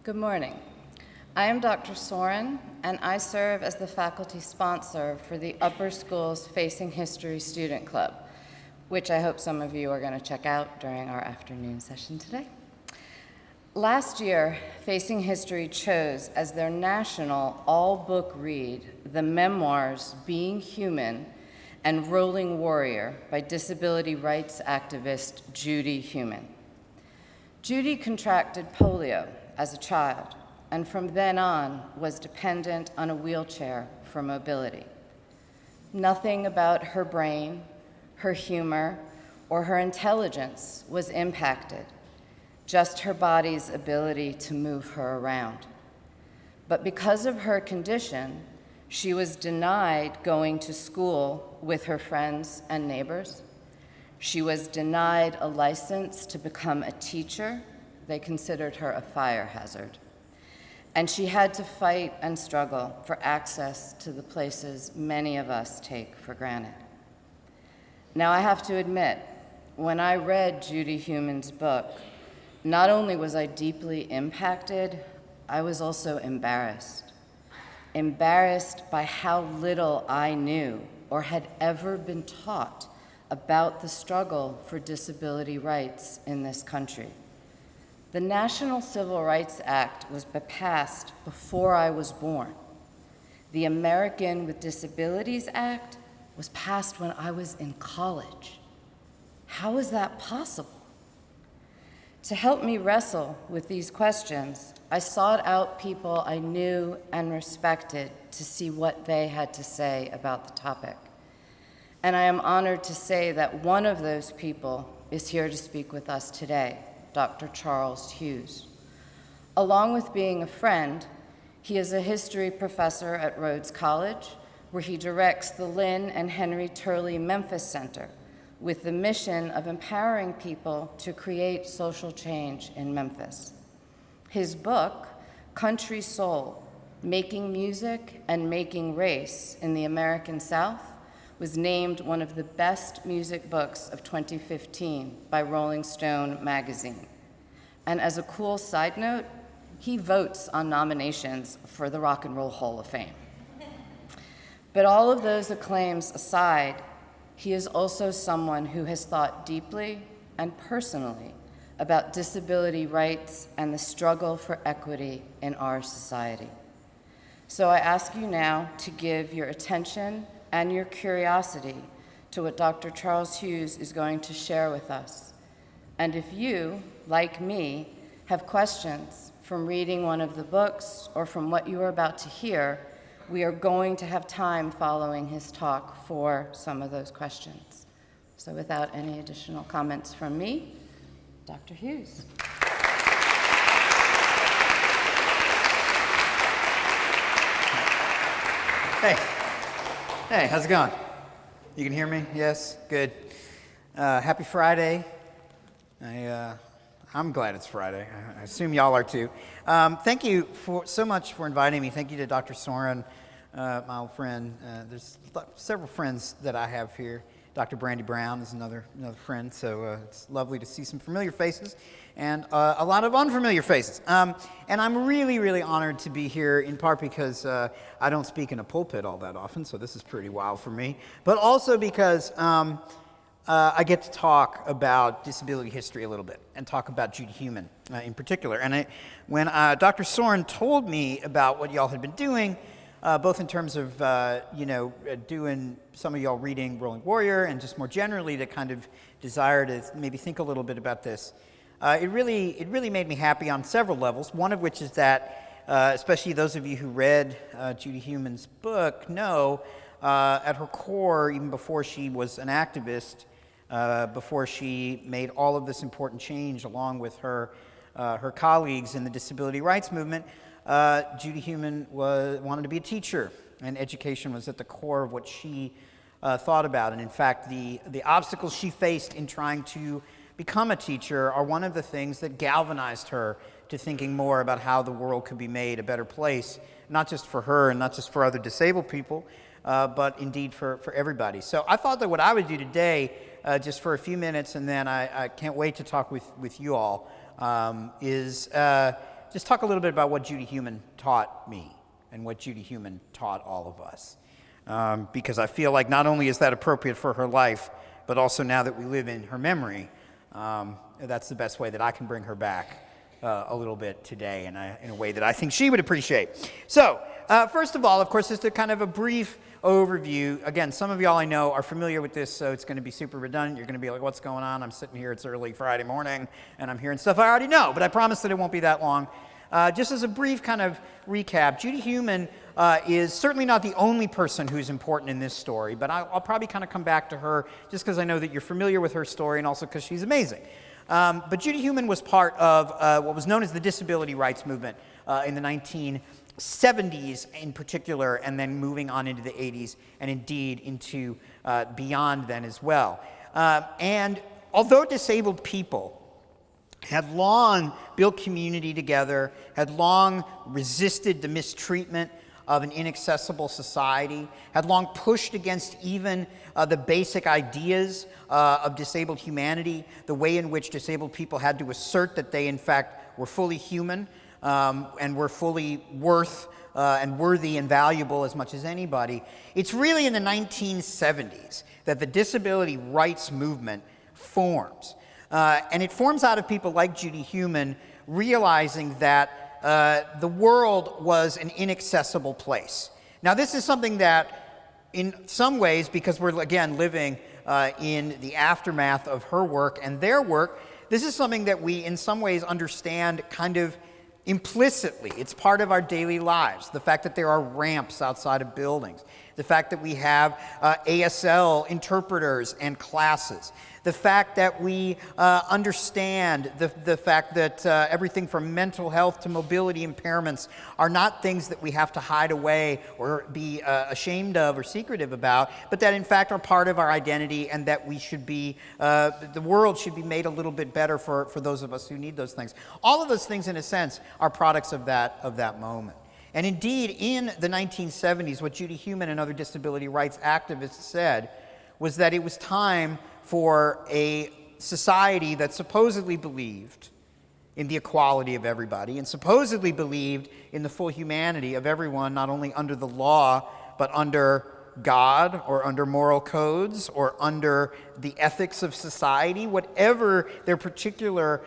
Good morning. I am Dr. Soren, and I serve as the faculty sponsor for the Upper Schools Facing History Student Club, which I hope some of you are going to check out during our afternoon session today. Last year, Facing History chose as their national all-book read the memoirs Being Human and Rolling Warrior by disability rights activist Judy Heumann. Judy contracted polio as a child, and from then on was dependent on a wheelchair for mobility. Nothing about her brain, her humor, or her intelligence was impacted, just her body's ability to move her around. But because of her condition, she was denied going to school with her friends and neighbors. She was denied a license to become a teacher. They considered her a fire hazard. And she had to fight and struggle for access to the places many of us take for granted. Now, I have to admit, when I read Judy Heumann's book, not only was I deeply impacted, I was also embarrassed. Embarrassed by how little I knew or had ever been taught about the struggle for disability rights in this country. The National Civil Rights Act was passed before I was born. The American with Disabilities Act was passed when I was in college. How is that possible? To help me wrestle with these questions, I sought out people I knew and respected to see what they had to say about the topic. And I am honored to say that one of those people is here to speak with us today, Dr. Charles Hughes. Along with being a friend, he is a history professor at Rhodes College, where he directs the Lynn and Henry Turley Memphis Center with the mission of empowering people to create social change in Memphis. His book, Country Soul: Making Music and Making Race in the American South, was named one of the best music books of 2015 by Rolling Stone magazine. And as a cool side note, he votes on nominations for the Rock and Roll Hall of Fame. But all of those acclaims aside, he is also someone who has thought deeply and personally about disability rights and the struggle for equity in our society. So I ask you now to give your attention and your curiosity to what Dr. Charles Hughes is going to share with us. And if you, like me, have questions from reading one of the books or from what you are about to hear, we are going to have time following his talk for some of those questions. So without any additional comments from me, Dr. Hughes. Hey. Hey, how's it going? You can hear me? Yes? Good. Happy Friday. I'm glad it's Friday. I assume y'all are too. Thank you so much for inviting me. Thank you to Dr. Soren, my old friend. There's several friends that I have here. Dr. Brandy Brown is another friend, so it's lovely to see some familiar faces and a lot of unfamiliar faces. And I'm really, really honored to be here, in part because I don't speak in a pulpit all that often, so this is pretty wild for me, but also because I get to talk about disability history a little bit and talk about Judy Heumann in particular. And when Dr. Soren told me about what y'all had been doing, both in terms of, doing some of y'all reading Rolling Warrior and just more generally the kind of desire to maybe think a little bit about this. It really made me happy on several levels, one of which is that, especially those of you who read Judy Heumann's book know, at her core, even before she was an activist, before she made all of this important change along with her colleagues in the disability rights movement, Judy Heumann wanted to be a teacher, and education was at the core of what she thought about. And in fact, the obstacles she faced in trying to become a teacher are one of the things that galvanized her to thinking more about how the world could be made a better place, not just for her and not just for other disabled people, but indeed for everybody. So I thought that what I would do today, just for a few minutes, and then I can't wait to talk with you all, is just talk a little bit about what Judy Heumann taught me and what Judy Heumann taught all of us. Because I feel like not only is that appropriate for her life, but also now that we live in her memory, that's the best way that I can bring her back a little bit today in a way that I think she would appreciate. So, first of all, of course, just a kind of a brief overview. Again, some of y'all I know are familiar with this, so it's going to be super redundant. You're going to be like, what's going on? I'm sitting here, it's early Friday morning, and I'm hearing stuff I already know, but I promise that it won't be that long. Just as a brief kind of recap, Judy Heumann is certainly not the only person who's important in this story, but I'll probably kind of come back to her just because I know that you're familiar with her story and also because she's amazing. But Judy Heumann was part of what was known as the disability rights movement in the 1970s in particular, and then moving on into the 80s and indeed into beyond then as well. And although disabled people had long built community together, had long resisted the mistreatment of an inaccessible society, had long pushed against even the basic ideas of disabled humanity, the way in which disabled people had to assert that they in fact were fully human and were fully worth and worthy and valuable as much as anybody. It's really in the 1970s that the disability rights movement forms. And it forms out of people like Judy Heumann realizing that the world was an inaccessible place. Now, this is something that, in some ways, because we're, again, living in the aftermath of her work and their work, this is something that we, in some ways, understand kind of implicitly. It's part of our daily lives. The fact that there are ramps outside of buildings. The fact that we have ASL interpreters and classes. The fact that we understand the fact that everything from mental health to mobility impairments are not things that we have to hide away or be ashamed of or secretive about, but that in fact are part of our identity, and that we should be, the world should be made a little bit better for those of us who need those things. All of those things, in a sense, are products of that moment. And indeed, in the 1970s, what Judy Heumann and other disability rights activists said was that it was time for a society that supposedly believed in the equality of everybody and supposedly believed in the full humanity of everyone, not only under the law, but under God or under moral codes or under the ethics of society, whatever their particular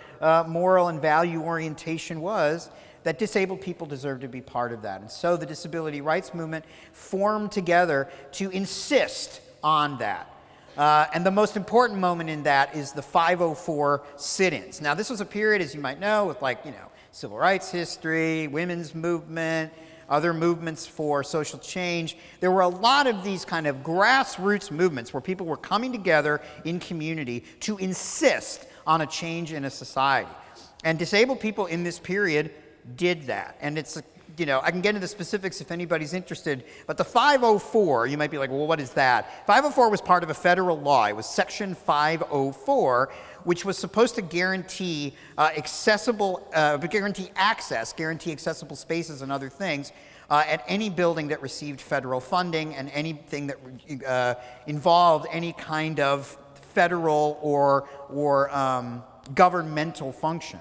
moral and value orientation was, that disabled people deserve to be part of that. And so the disability rights movement formed together to insist on that. And the most important moment in that is the 504 sit-ins. Now, this was a period, as you might know, with civil rights history, women's movement, other movements for social change. There were a lot of these kind of grassroots movements where people were coming together in community to insist on a change in a society. And disabled people in this period did that. And it's, I can get into the specifics if anybody's interested, but the 504, you might be like, well, what is that? 504 was part of a federal law. It was Section 504, which was supposed to guarantee guarantee access, guarantee accessible spaces and other things at any building that received federal funding and anything that involved any kind of federal or governmental function.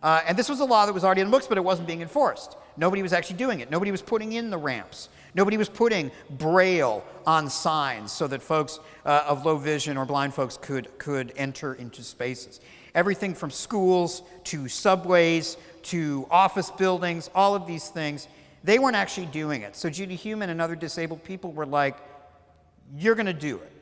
And this was a law that was already in the books, but it wasn't being enforced. Nobody was actually doing it. Nobody was putting in the ramps. Nobody was putting Braille on signs so that folks of low vision or blind folks could enter into spaces. Everything from schools to subways to office buildings, all of these things, they weren't actually doing it. So Judy Heumann and other disabled people were like, you're going to do it.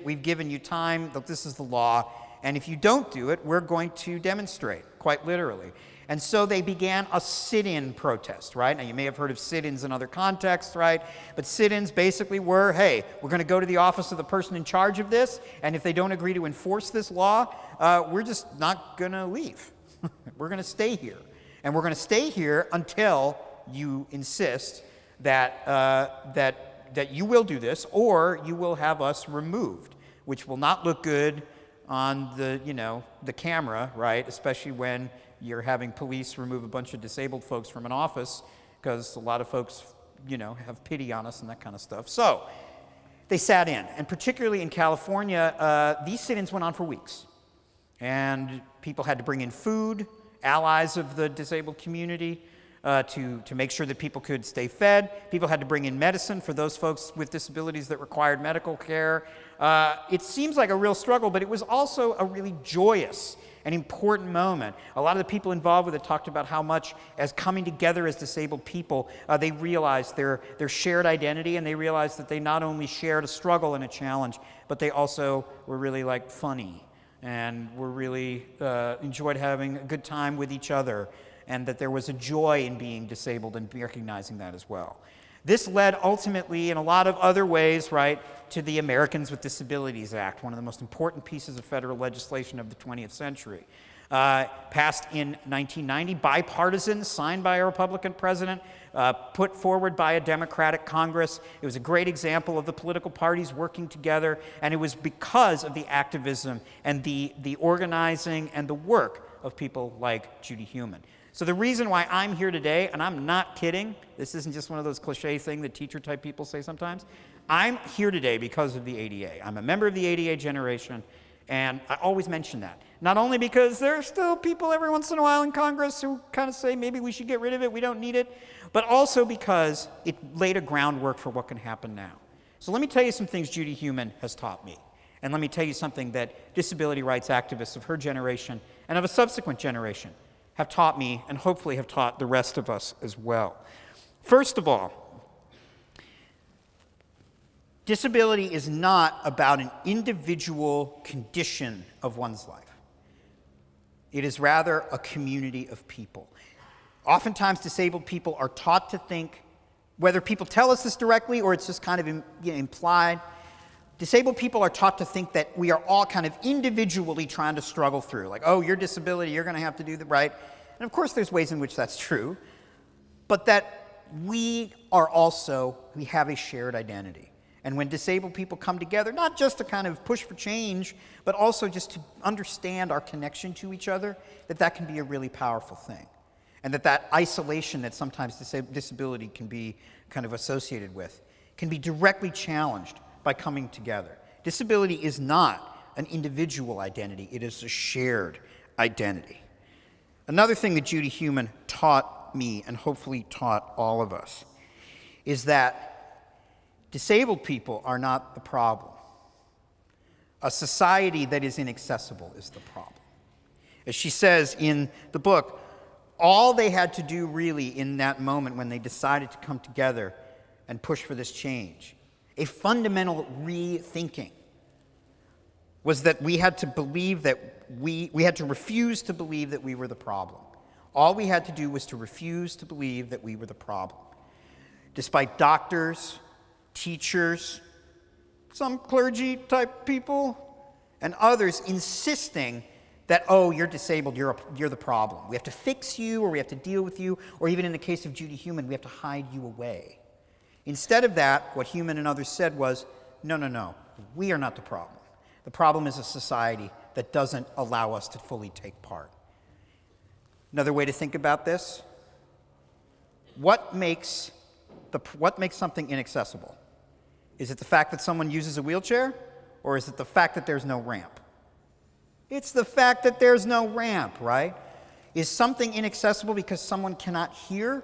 We've given you time. This is the law. And if you don't do it, we're going to demonstrate, quite literally. And so they began a sit-in protest, right? Now, you may have heard of sit-ins in other contexts, right? But sit-ins basically were, hey, we're going to go to the office of the person in charge of this, and if they don't agree to enforce this law, we're just not going to leave. We're going to stay here. And we're going to stay here until you insist that you will do this, or you will have us removed, which will not look good on the camera, right? Especially when you're having police remove a bunch of disabled folks from an office, because a lot of folks, have pity on us and that kind of stuff. So they sat in, and particularly in California, these sit-ins went on for weeks. And people had to bring in food, allies of the disabled community, to make sure that people could stay fed. People had to bring in medicine for those folks with disabilities that required medical care. It seems like a real struggle, but it was also a really joyous and important moment. A lot of the people involved with it talked about how much, as coming together as disabled people, they realized their shared identity, and they realized that they not only shared a struggle and a challenge, but they also were really like funny and were really enjoyed having a good time with each other, and that there was a joy in being disabled and recognizing that as well. This led ultimately, in a lot of other ways, right, to the Americans with Disabilities Act, one of the most important pieces of federal legislation of the 20th century. Passed in 1990, bipartisan, signed by a Republican president, put forward by a Democratic Congress. It was a great example of the political parties working together, and it was because of the activism and the organizing and the work of people like Judy Heumann. So the reason why I'm here today, and I'm not kidding, this isn't just one of those cliche things that teacher-type people say sometimes. I'm here today because of the ADA. I'm a member of the ADA generation, and I always mention that. Not only because there are still people every once in a while in Congress who kind of say maybe we should get rid of it, we don't need it, but also because it laid a groundwork for what can happen now. So let me tell you some things Judy Heumann has taught me. And let me tell you something that disability rights activists of her generation and of a subsequent generation have taught me, and hopefully have taught the rest of us as well. First of all, disability is not about an individual condition of one's life. It is rather a community of people. Oftentimes, disabled people are taught to think, whether people tell us this directly or it's just kind of implied, disabled people are taught to think that we are all kind of individually trying to struggle through. Like, oh, your disability, you're going to have to do the right. And of course, there's ways in which that's true. But that we have a shared identity. And when disabled people come together, not just to kind of push for change, but also just to understand our connection to each other, that can be a really powerful thing. And that isolation that sometimes disability can be kind of associated with can be directly challenged by coming together. Disability is not an individual identity, it is a shared identity. Another thing that Judy Heumann taught me, and hopefully taught all of us, is that disabled people are not the problem. A society that is inaccessible is the problem. As she says in the book, all they had to do really in that moment when they decided to come together and push for this change, a fundamental rethinking, was that we had to believe that we had to refuse to believe that we were the problem. All we had to do was to refuse to believe that we were the problem. Despite doctors, teachers, some clergy-type people, and others insisting that, oh, you're disabled, you're the problem. We have to fix you, or we have to deal with you, or even in the case of Judy Heumann, we have to hide you away. Instead of that, what Heumann and others said was, no, we are not the problem. The problem is a society that doesn't allow us to fully take part. Another way to think about this, what makes something inaccessible? Is it the fact that someone uses a wheelchair, or is it the fact that there's no ramp? It's the fact that there's no ramp, right? Is something inaccessible because someone cannot hear,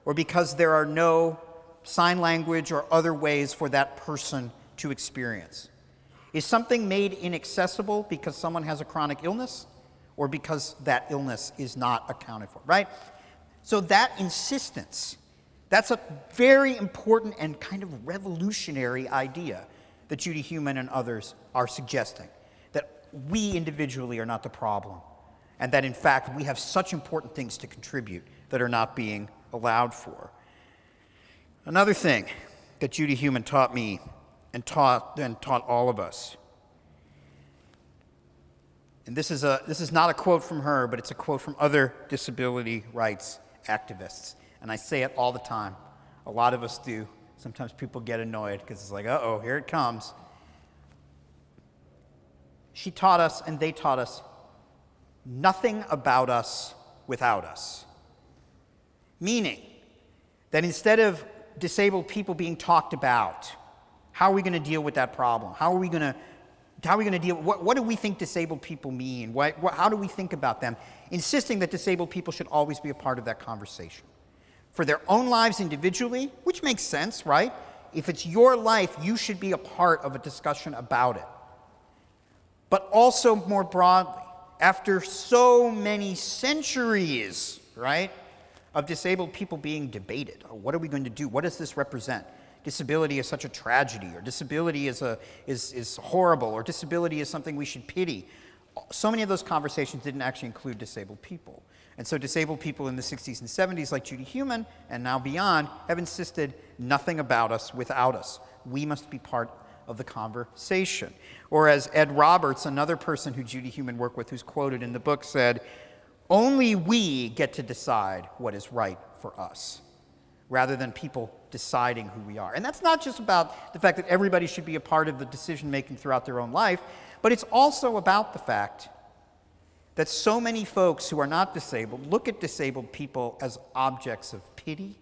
or because there are no sign language or other ways for that person to experience? Is something made inaccessible because someone has a chronic illness, or because that illness is not accounted for, right? So that insistence, that's a very important and kind of revolutionary idea that Judy Heumann and others are suggesting, that we individually are not the problem, and that in fact we have such important things to contribute that are not being allowed for. Another thing that Judy Heumann taught me and taught all of us, and this is not a quote from her, but it's a quote from other disability rights activists, and I say it all the time. A lot of us do. Sometimes people get annoyed because it's like, uh-oh, here it comes. She taught us, and they taught us, nothing about us without us. Meaning that instead of disabled people being talked about, how are we going to deal with that problem? How are we going to How are we going to deal? What do we think disabled people mean? How do we think about them? Insisting that disabled people should always be a part of that conversation. For their own lives individually, which makes sense, right? If it's your life, you should be a part of a discussion about it. But also more broadly, after so many centuries, right, of disabled people being debated, what are we going to do? What does this represent? Disability is such a tragedy, or disability is horrible, or disability is something we should pity. So many of those conversations didn't actually include disabled people. And so disabled people in the 60s and 70s, like Judy Heumann, and now beyond, have insisted nothing about us without us. We must be part of the conversation. Or as Ed Roberts, another person who Judy Heumann worked with, who's quoted in the book, said, "Only we get to decide what is right for us, rather than people deciding who we are." And that's not just about the fact that everybody should be a part of the decision-making throughout their own life, but it's also about the fact that so many folks who are not disabled look at disabled people as objects of pity.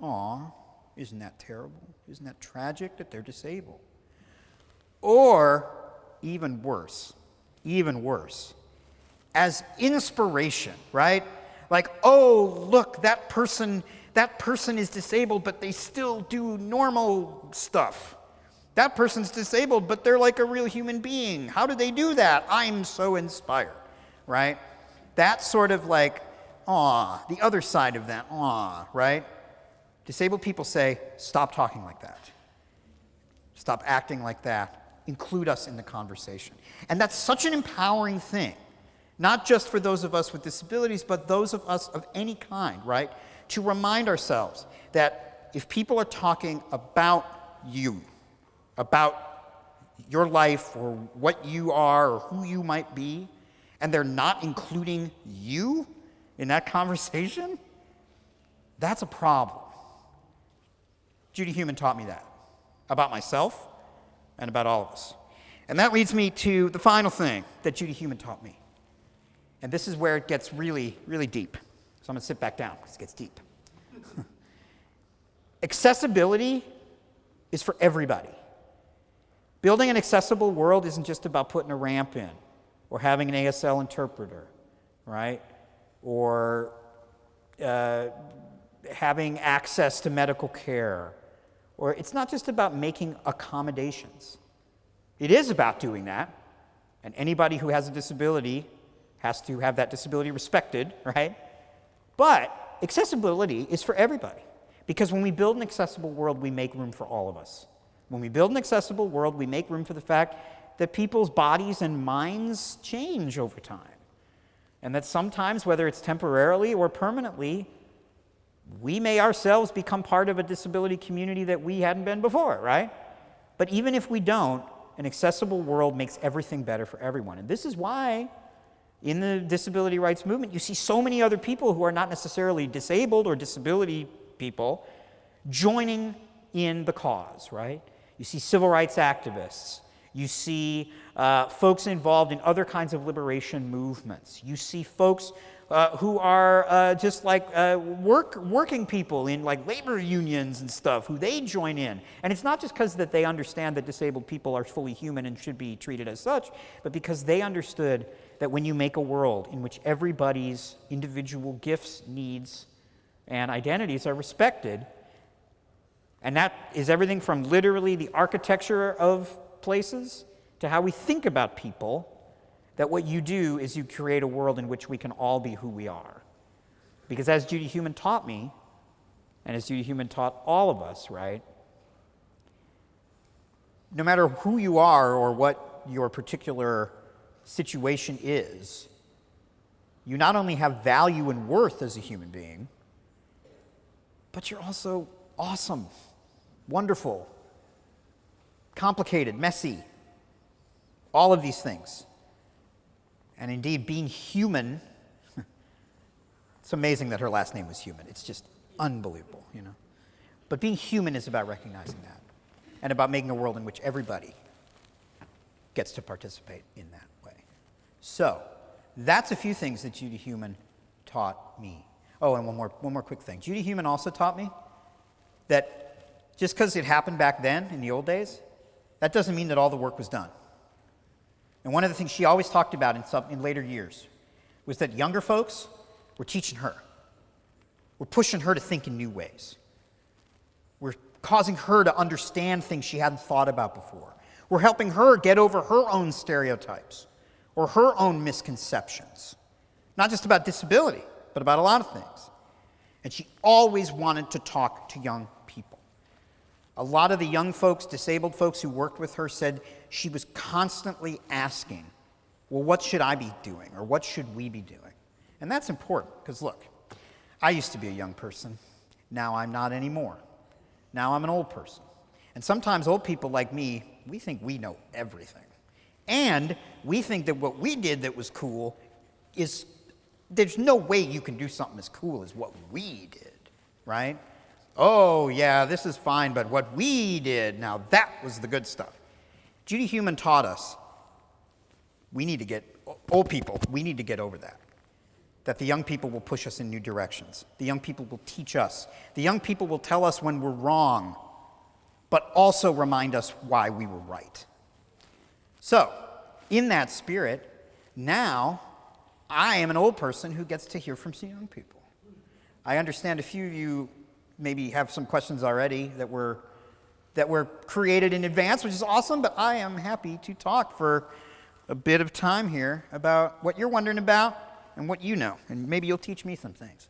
Aw, isn't that terrible? Isn't that tragic that they're disabled? Or, even worse, as inspiration, right? Like, oh, look, that person is disabled, but they still do normal stuff. That person's disabled, but they're like a real human being. How do they do that? I'm so inspired, right? That sort of like, aw, the other side of that, aw, right? Disabled people say, stop talking like that. Stop acting like that. Include us in the conversation. And that's such an empowering thing, not just for those of us with disabilities, but those of us of any kind, right? To remind ourselves that if people are talking about you, about your life or what you are or who you might be, and they're not including you in that conversation, that's a problem. Judy Heumann taught me that about myself and about all of us. And that leads me to the final thing that Judy Heumann taught me. And this is where it gets really, really deep. So I'm going to sit back down because it gets deep. Accessibility is for everybody. Building an accessible world isn't just about putting a ramp in or having an ASL interpreter, right? Or having access to medical care. Or it's not just about making accommodations. It is about doing that, and anybody who has a disability has to have that disability respected, right? But accessibility is for everybody, because when we build an accessible world, we make room for all of us. When we build an accessible world, we make room for the fact that people's bodies and minds change over time, and that sometimes, whether it's temporarily or permanently, we may ourselves become part of a disability community that we hadn't been before, right? But even if we don't, an accessible world makes everything better for everyone. And this is why in the disability rights movement you see so many other people who are not necessarily disabled or disability people joining in the cause, right? You see civil rights activists. You see folks involved in other kinds of liberation movements. You see folks who are just like working people in like labor unions and stuff, who they join in. And it's not just because that they understand that disabled people are fully human and should be treated as such, but because they understood that when you make a world in which everybody's individual gifts, needs, and identities are respected, and that is everything from literally the architecture of places to how we think about people, that what you do is you create a world in which we can all be who we are. Because as Judy Heumann taught me, and as Judy Heumann taught all of us, right, no matter who you are or what your particular situation is, you not only have value and worth as a human being, but you're also awesome, wonderful, complicated, messy, all of these things. And indeed, being human, it's amazing that her last name was Heumann. It's just unbelievable, you know. But being human is about recognizing that and about making a world in which everybody gets to participate in that way. So, that's a few things that Judy Heumann taught me. Oh, and one more quick thing. Judy Heumann also taught me that just because it happened back then, in the old days, that doesn't mean that all the work was done. And one of the things she always talked about in later years was that younger folks were teaching her. We're pushing her to think in new ways. We're causing her to understand things she hadn't thought about before. We're helping her get over her own stereotypes or her own misconceptions. Not just about disability, but about a lot of things. And she always wanted to talk to young people. A lot of the young folks, disabled folks who worked with her said she was constantly asking, well, what should I be doing? Or what should we be doing? And that's important, because look, I used to be a young person. Now I'm not anymore. Now I'm an old person. And sometimes old people like me, we think we know everything. And we think that what we did that was cool is, there's no way you can do something as cool as what we did, right? Oh, yeah, this is fine, but what we did, now that was the good stuff. Judy Heumann taught us, old people, we need to get over that. That the young people will push us in new directions. The young people will teach us. The young people will tell us when we're wrong, but also remind us why we were right. So, in that spirit, now I am an old person who gets to hear from some young people. I understand a few of you maybe have some questions already that were created in advance, which is awesome, but I am happy to talk for a bit of time here about what you're wondering about and what you know, and maybe you'll teach me some things.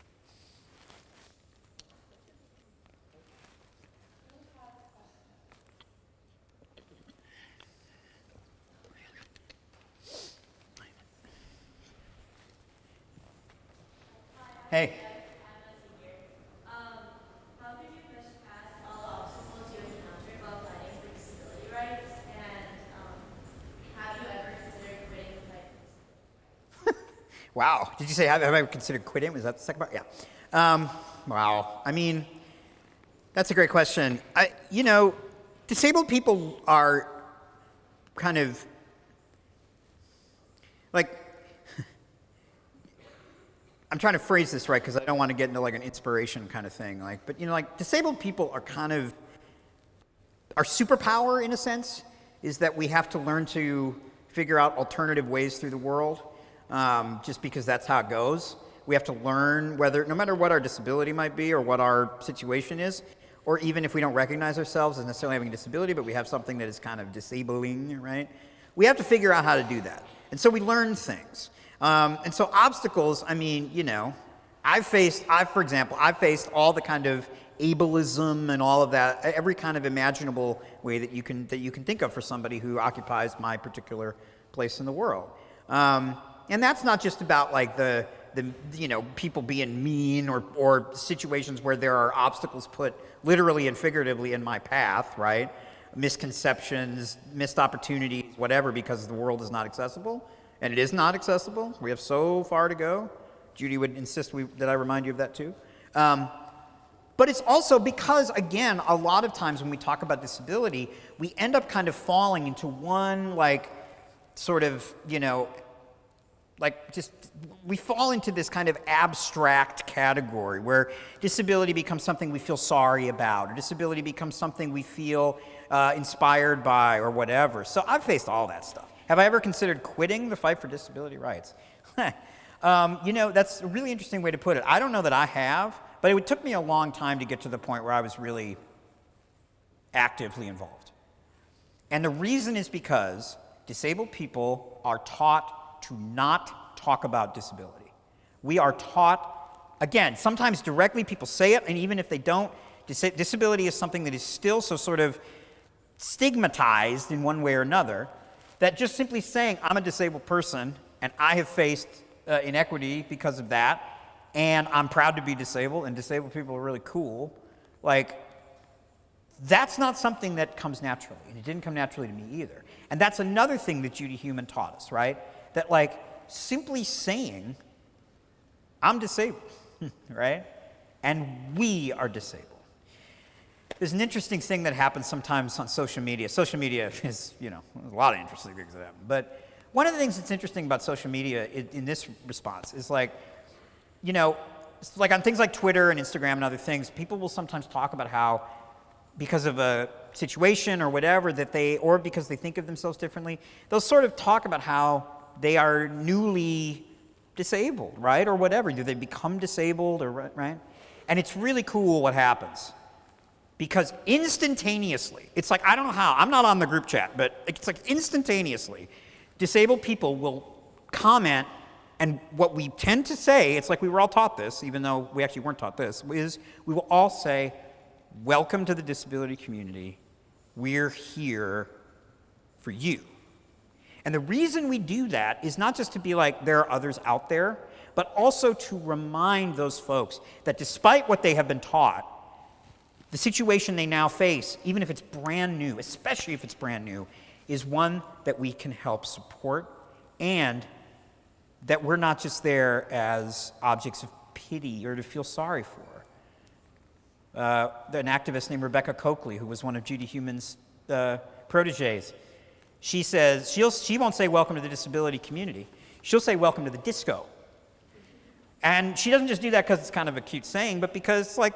Hey. How could you push past all the obstacles you encountered while fighting for disability rights? And have you ever considered quitting the fight for disability? Wow. Did you say, have I ever considered quitting? Was that the second part? Yeah. Wow. I mean, that's a great question. Disabled people are kind of like, I'm trying to phrase this right because I don't want to get into like an inspiration kind of thing. But disabled people are kind of, our superpower in a sense is that we have to learn to figure out alternative ways through the world, just because that's how it goes. We have to learn no matter what our disability might be or what our situation is, or even if we don't recognize ourselves as necessarily having a disability, but we have something that is kind of disabling, right? We have to figure out how to do that. And so we learn things. And so obstacles, I've faced all the kind of ableism and all of that, every kind of imaginable way that you can think of for somebody who occupies my particular place in the world. And that's not just about like the people being mean or situations where there are obstacles put literally and figuratively in my path, right? Misconceptions, missed opportunities, whatever, because the world is not accessible. And it is not accessible. We have so far to go. Judy would insist that I remind you of that too. But it's also because, again, a lot of times when we talk about disability, we end up kind of falling into one, we fall into this kind of abstract category where disability becomes something we feel sorry about, or disability becomes something we feel inspired by, or whatever. So I've faced all that stuff. Have I ever considered quitting the fight for disability rights? That's a really interesting way to put it. I don't know that I have, but it took me a long time to get to the point where I was really actively involved. And the reason is because disabled people are taught to not talk about disability. We are taught, again, sometimes directly people say it, and even if they don't, disability is something that is still so sort of stigmatized in one way or another, that just simply saying, I'm a disabled person, and I have faced inequity because of that, and I'm proud to be disabled, and disabled people are really cool, that's not something that comes naturally, and it didn't come naturally to me either. And that's another thing that Judy Heumann taught us, right? That simply saying, I'm disabled, right? And we are disabled. There's an interesting thing that happens sometimes on social media. Social media is, there's a lot of interesting things that happen. But one of the things that's interesting about social media in this response is on things like Twitter and Instagram and other things, people will sometimes talk about how because of a situation or whatever or because they think of themselves differently, they'll sort of talk about how they are newly disabled, right? Or whatever. Do they become disabled or right? And it's really cool what happens. Because instantaneously, it's like, I don't know how, I'm not on the group chat, but it's like instantaneously, disabled people will comment, and what we tend to say, it's like we were all taught this, even though we actually weren't taught this, is we will all say, welcome to the disability community. We're here for you. And the reason we do that is not just to be like, there are others out there, but also to remind those folks that despite what they have been taught, the situation they now face, even if it's brand new, especially if it's brand new, is one that we can help support, and that we're not just there as objects of pity or to feel sorry for. An activist named Rebecca Coakley, who was one of Judy Heuman's proteges, she says, she won't say welcome to the disability community, she'll say welcome to the disco. And she doesn't just do that because it's kind of a cute saying, but because like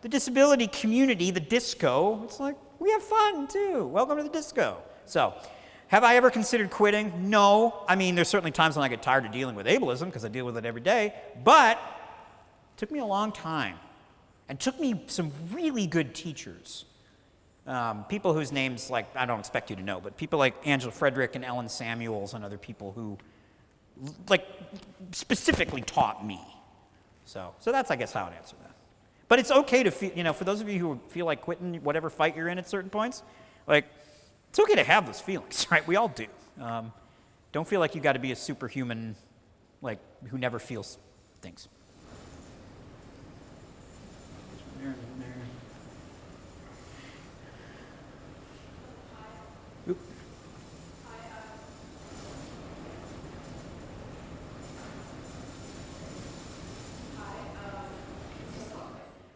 the disability community, the disco, it's like, we have fun too. Welcome to the disco. So, have I ever considered quitting? No. I mean, there's certainly times when I get tired of dealing with ableism because I deal with it every day, but it took me a long time. And took me some really good teachers. People whose names, like, I don't expect you to know, but people like Angela Frederick and Ellen Samuels and other people who, like, specifically taught me. So that's, I guess, how I'd answer that. But it's okay to feel, for those of you who feel like quitting whatever fight you're in at certain points, like, it's okay to have those feelings, right? We all do. Don't feel like you got to be a superhuman, like, who never feels things. Oop.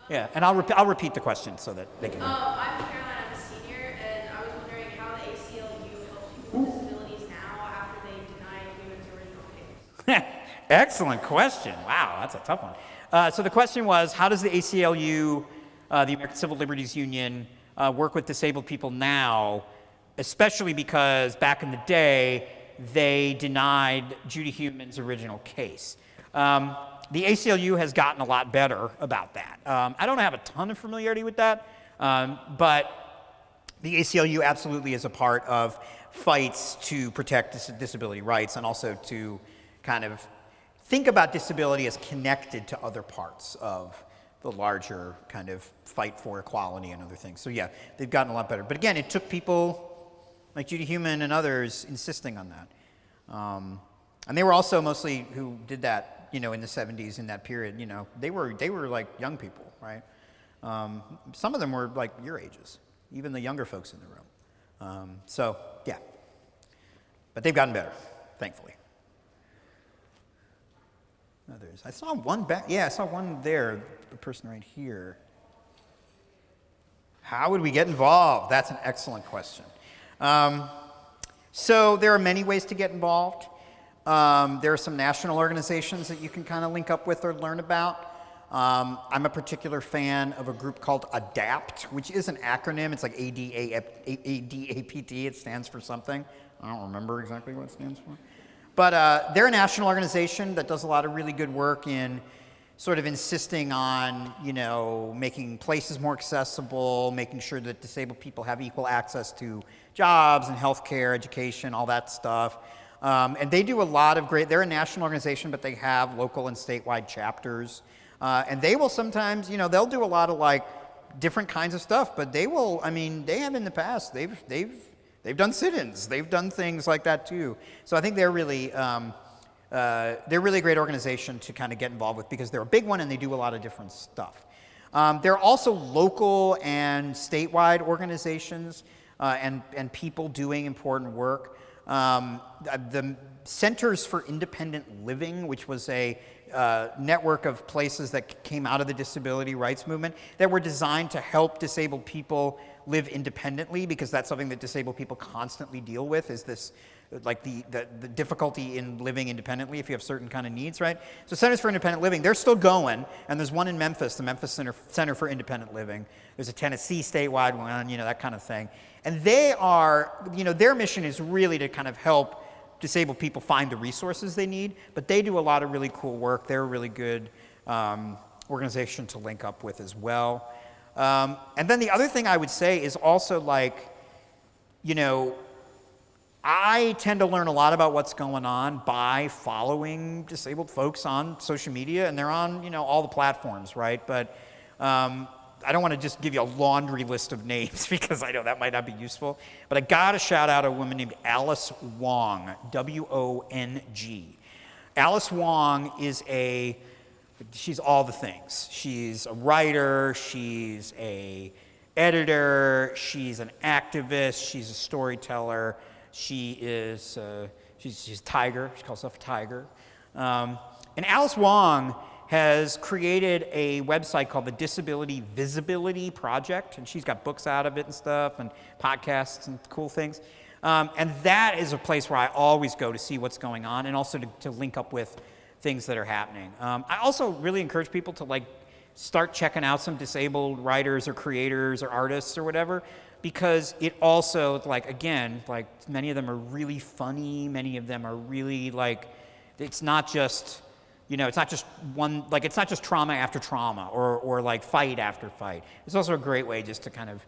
Yeah, and I'll repeat the question so that they can hear. I'm Caroline, I'm a senior, and I was wondering how the ACLU helps people with disabilities now after they denied humans original case. Excellent question. Wow, that's a tough one. So the question was, how does the ACLU, the American Civil Liberties Union, work with disabled people now, especially because back in the day, they denied Judy Heuman's original case. The ACLU has gotten a lot better about that. I don't have a ton of familiarity with that, but the ACLU absolutely is a part of fights to protect disability rights and also to kind of think about disability as connected to other parts of the larger kind of fight for equality and other things. So yeah, they've gotten a lot better. But again, it took people like Judy Heumann and others insisting on that. And they were also mostly who did that, in the 70s in that period, they were like young people, right? Some of them were like your ages, even the younger folks in the room. So yeah, but they've gotten better, thankfully. Others. I saw one back. Yeah, I saw one there. The person right here. How would we get involved? That's an excellent question. So there are many ways to get involved. There are some national organizations that you can kind of link up with or learn about. I'm a particular fan of a group called ADAPT, which is an acronym. It's like ADAPT. It stands for something. I don't remember exactly what it stands for. But they're a national organization that does a lot of really good work in sort of insisting on, making places more accessible, making sure that disabled people have equal access to jobs and healthcare, education, all that stuff. And they do a lot of they're a national organization, but they have local and statewide chapters. And they will sometimes, they'll do a lot of like different kinds of stuff, but they have in the past, they've done sit-ins, they've done things like that too. So I think they're really a great organization to kind of get involved with because they're a big one and they do a lot of different stuff. There are also local and statewide organizations and people doing important work. The Centers for Independent Living, which was a network of places that came out of the disability rights movement that were designed to help disabled people live independently, because that's something that disabled people constantly deal with, is this like the difficulty in living independently if you have certain kind of needs, right? So Centers for Independent Living, they're still going, and there's one in Memphis, the Memphis Center for Independent Living. There's a Tennessee statewide one, that kind of thing. And they are, their mission is really to kind of help disabled people find the resources they need, but they do a lot of really cool work. They're a really good organization to link up with as well. And then the other thing I would say is also like, I tend to learn a lot about what's going on by following disabled folks on social media, and they're on, all the platforms, right? But I don't want to just give you a laundry list of names because I know that might not be useful. But I got to shout out a woman named Alice Wong, W-O-N-G. Alice Wong she's all the things. She's a writer, she's a editor, she's an activist, she's a storyteller. She's a tiger. She calls herself a tiger. And Alice Wong has created a website called the Disability Visibility Project, and she's got books out of it and stuff, and podcasts and cool things. And that is a place where I always go to see what's going on, and also to link up with things that are happening. I also really encourage people to start checking out some disabled writers or creators or artists or whatever, because it also, many of them are really funny, many of them are really, it's not just, it's not just one, it's not just trauma after trauma or fight after fight. It's also a great way just to kind of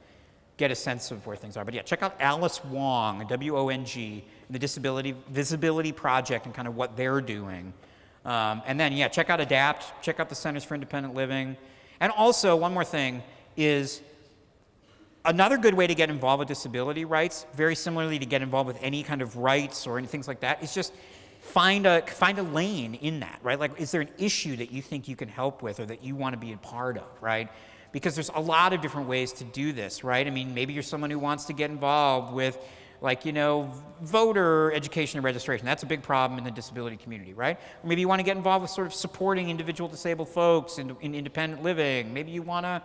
get a sense of where things are. But yeah, check out Alice Wong, W-O-N-G, the Disability Visibility Project and kind of what they're doing. And then, check out ADAPT, check out the Centers for Independent Living. And also, one more thing is, another good way to get involved with disability rights, very similarly to get involved with any kind of rights or any things like that, is just find a lane in that, right? Is there an issue that you think you can help with or that you want to be a part of, right? Because there's a lot of different ways to do this, right? I mean, maybe you're someone who wants to get involved with, voter education and registration. That's a big problem in the disability community, right? Or maybe you want to get involved with sort of supporting individual disabled folks in independent living. Maybe you want to,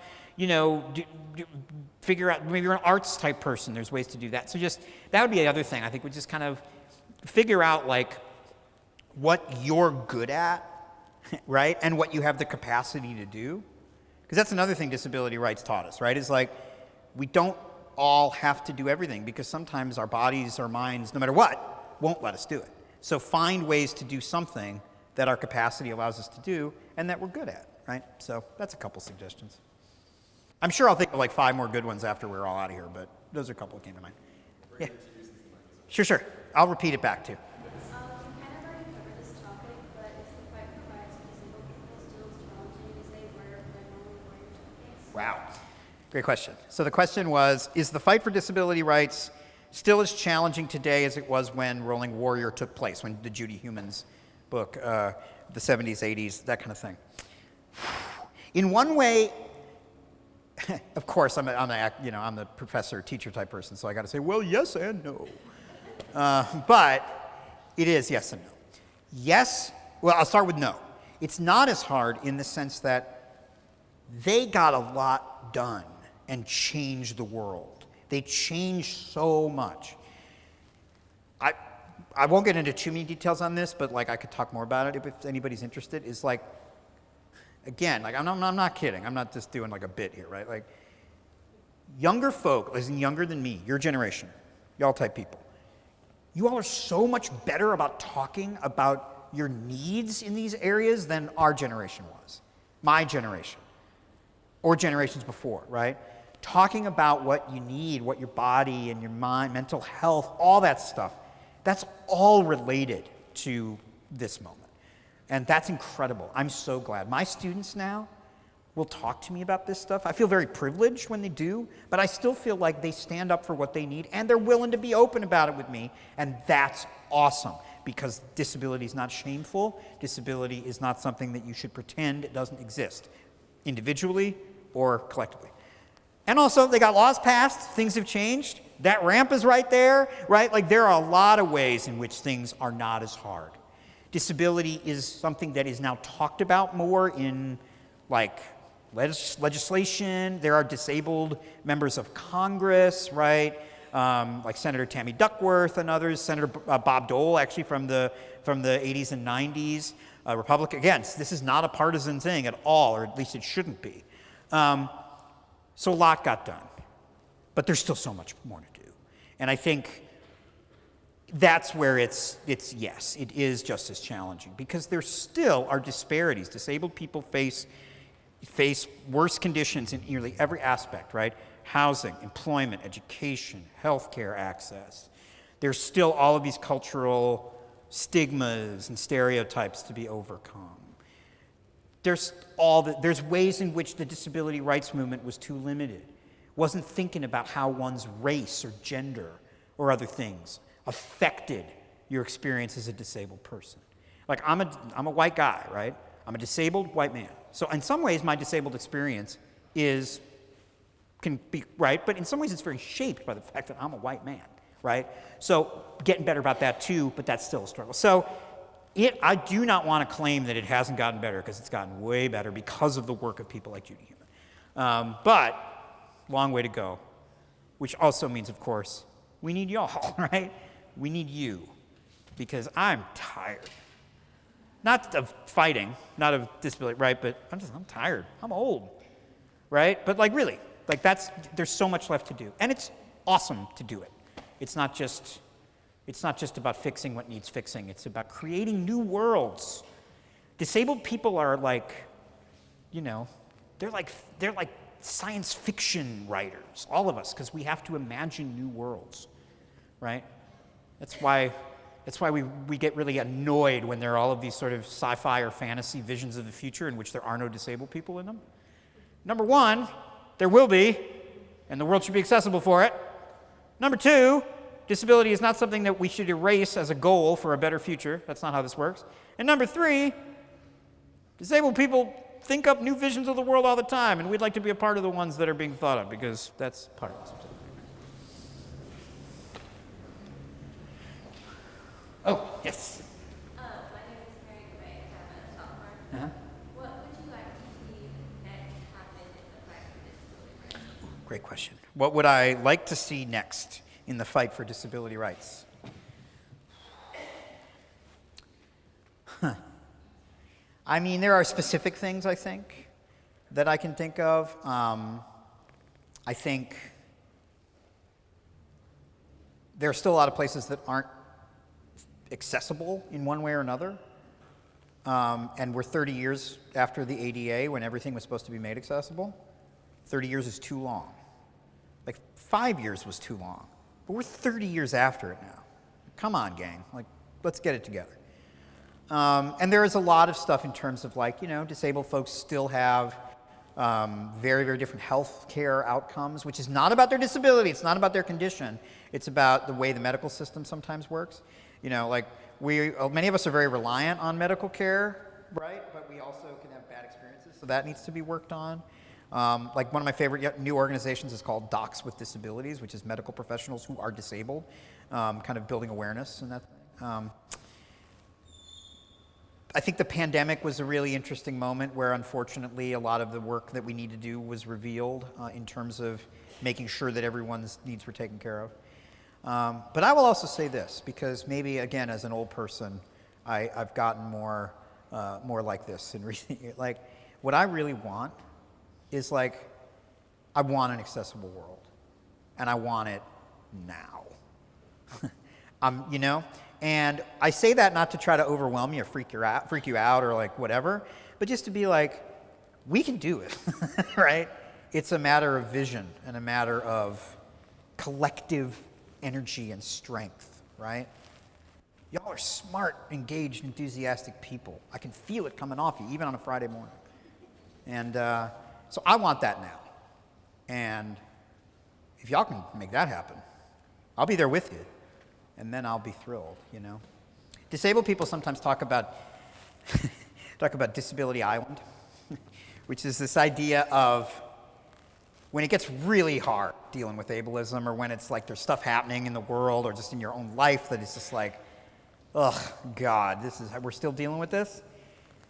figure out, maybe you're an arts type person. There's ways to do that. So that would be the other thing. I think we just kind of figure out what you're good at, right? And what you have the capacity to do. Because that's another thing disability rights taught us, right? Is we don't all have to do everything, because sometimes our bodies, our minds, no matter what, won't let us do it. So find ways to do something that our capacity allows us to do and that we're good at, right? So that's a couple suggestions. I'm sure I'll think of 5 more good ones after we're all out of here, but those are a couple that came to mind. Yeah. Sure. I'll repeat it back too. You kind of already covered this topic, but is the fight for rights of disabled people still as challenging as they were when Roman warrior took place? Wow. Great question. So the question was, is the fight for disability rights still as challenging today as it was when Rolling Warrior took place, when the Judy Humans book, the 70s, 80s, that kind of thing? In one way, of course, I'm the professor, teacher type person, so I got to say, well, yes and no. But it is yes and no. Yes, well, I'll start with no. It's not as hard in the sense that they got a lot done and changed the world. They changed so much. I won't get into too many details on this, but I could talk more about it if anybody's interested. Is again, I'm not kidding. I'm not just doing a bit here, right? Younger folk, as in younger than me, your generation, y'all type people, you all are so much better about talking about your needs in these areas than our generation was, my generation, or generations before, right? Talking about what you need, what your body and your mind, mental health, all that stuff, that's all related to this moment. And that's incredible. I'm so glad. My students now will talk to me about this stuff. I feel very privileged when they do, but I still feel like they stand up for what they need, and they're willing to be open about it with me, and that's awesome, because disability is not shameful. Disability is not something that you should pretend it doesn't exist, individually or collectively. And also, they got laws passed, things have changed. That ramp is right there, right? There are a lot of ways in which things are not as hard. Disability is something that is now talked about more in legislation. There are disabled members of Congress, right? like Senator Tammy Duckworth and others, Senator Bob Dole, actually from the 80s and 90s, Republican. Again, this is not a partisan thing at all, or at least it shouldn't be. So a lot got done, but there's still so much more to do. And I think that's where it's yes, it is just as challenging, because there still are disparities. Disabled people face worse conditions in nearly every aspect, right? Housing, employment, education, healthcare access. There's still all of these cultural stigmas and stereotypes to be overcome. There's ways in which the disability rights movement was too limited. Wasn't thinking about how one's race or gender or other things affected your experience as a disabled person. Like, I'm a white guy, right? I'm a disabled white man. So in some ways, my disabled experience can be right, but in some ways it's very shaped by the fact that I'm a white man, right? So getting better about that too, but that's still a struggle. So I do not want to claim that it hasn't gotten better, because it's gotten way better because of the work of people like Judy Heumann. But long way to go, which also means, of course, we need y'all, right? We need you, because I'm tired. Not of fighting, not of disability, right? But I'm tired. I'm old, right? But like, really, like, there's so much left to do, and it's awesome to do it. It's not just about fixing what needs fixing. It's about creating new worlds. Disabled people are like, they're like science fiction writers, all of us, because we have to imagine new worlds, right? That's why we get really annoyed when there are all of these sort of sci-fi or fantasy visions of the future in which there are no disabled people in them. Number one, there will be, and the world should be accessible for it. Number two, disability is not something that we should erase as a goal for a better future. That's not how this works. And number three, disabled people think up new visions of the world all the time, and we'd like to be a part of the ones that are being thought of, because that's part of us. Oh, yes. My name is Mary Gray. I'm a sophomore. Uh-huh. What would you like to see next happen in the fight for disability rights? Great question. What would I like to see next in the fight for disability rights? I mean, there are specific things, I think, that I can think of. I think there are still a lot of places that aren't accessible in one way or another. And we're 30 years after the ADA, when everything was supposed to be made accessible. 30 years is too long. Like, 5 years was too long. But we're 30 years after it now. Come on, gang. Like, let's get it together. And there is a lot of stuff in terms of, like, disabled folks still have very, very different health care outcomes, which is not about their disability. It's not about their condition. It's about the way the medical system sometimes works. Like, many of us are very reliant on medical care, right? But we also can have bad experiences, so that needs to be worked on. Like, one of my favorite new organizations is called Docs with Disabilities, which is medical professionals who are disabled, kind of building awareness and that. I think the pandemic was a really interesting moment where, unfortunately, a lot of the work that we need to do was revealed in terms of making sure that everyone's needs were taken care of. But I will also say this, because maybe, again, as an old person, I've gotten more like this in recent years. Like, what I really want is, like, I want an accessible world, and I want it now. And I say that not to try to overwhelm you or freak you out or, like, whatever, but just to be like, we can do it, right? It's a matter of vision and a matter of collective energy and strength, right? Y'all are smart, engaged, enthusiastic people. I can feel it coming off you, even on a Friday morning. And so I want that now. And if y'all can make that happen, I'll be there with you. And then I'll be thrilled, Disabled people sometimes talk about Disability Island, which is this idea of when it gets really hard dealing with ableism, or when it's like there's stuff happening in the world or just in your own life that is just like, oh, God, we're still dealing with this.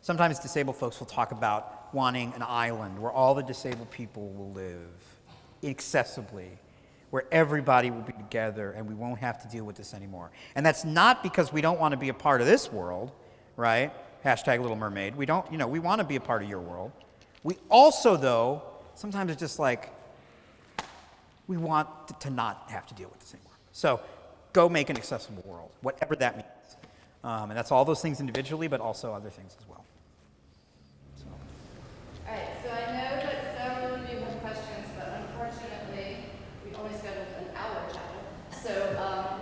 Sometimes disabled folks will talk about wanting an island where all the disabled people will live accessibly, where everybody will be together and we won't have to deal with this anymore. And that's not because we don't want to be a part of this world, right? Hashtag Little Mermaid. We don't, we want to be a part of your world. We also, though, sometimes it's just like, we want to not have to deal with this anymore. So go make an accessible world, whatever that means. And that's all those things individually, but also other things as well. All right, so I know that several of you have questions, but unfortunately, we only scheduled an hour chapel. So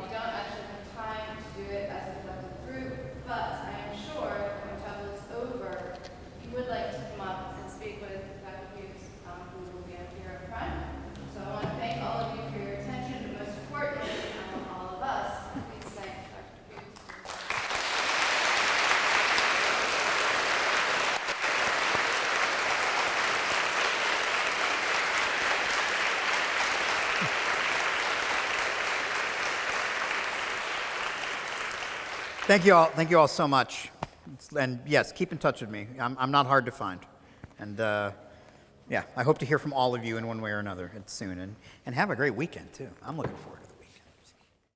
we don't actually have time to do it as a collective group, but I am sure when chapel is over, you would like to come up and speak with Dr. Hughes, who will be up here in front. So I want to thank all of you for your attention, but most importantly, I want all of us, please thank Dr. Hughes. Thank you all so much. And yes, keep in touch with me. I'm not hard to find. And yeah, I hope to hear from all of you in one way or another soon. And have a great weekend, too. I'm looking forward to it.